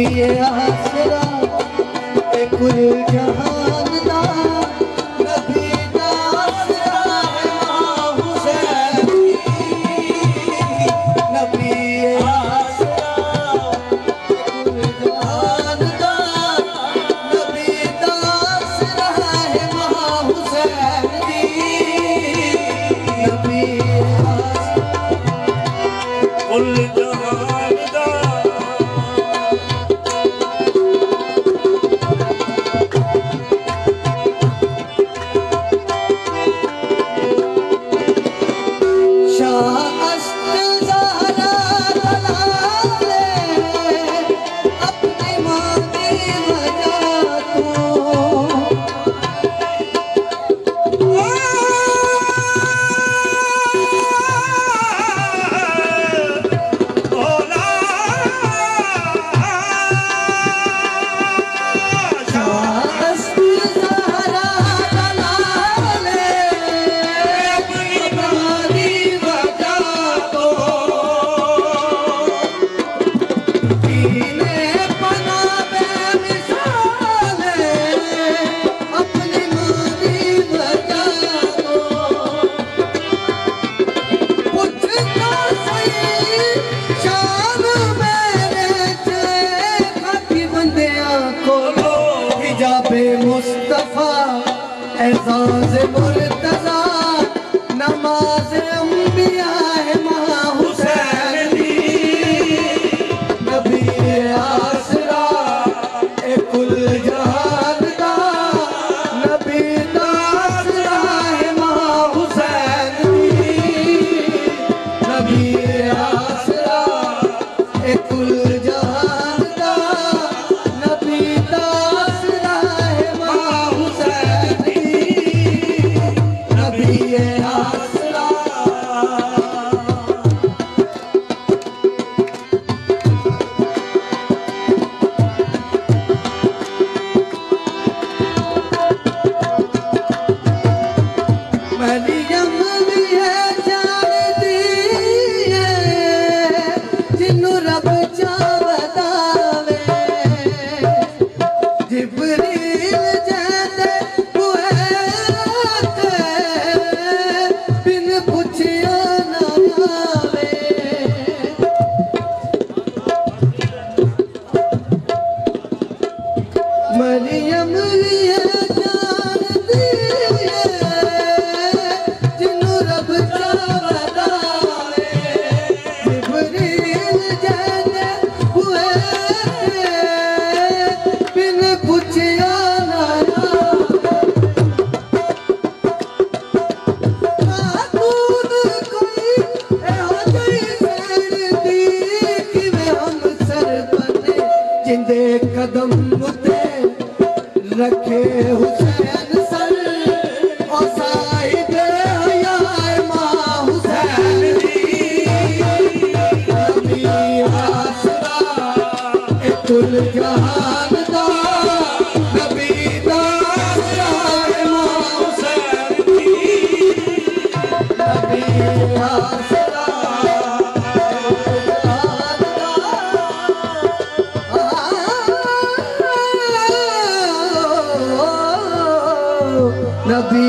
आसरा कुल जहान दा नबी दा आसरा है मां हुसैन नबी आसरा कुल जहान दा नबी दा आसरा है मां हुसैन दी नबी कुल जहान दा मुस्तफा एजाज़ मुर्तज़ा नमाज अंबिया है मां हुसैन दी नबी आसरा कुल जहान दा नबी दा आसरा है मां हुसैन दी नबी आसरा कुल जहान दा नबी दा मरियम जानती है जिन्हों रब चावदावे जिब्रील जैसे हुए बिन पुछया ना खातून कोई एहो जई सैरदी किवें हम सर बने जिंदे कदम रखे हुसैन सर और साहिब हया मां हुसैन दी नबी आसरा कुल जहान दा नबी दा आसरा मां हुसैन दी नबी आसरा नबी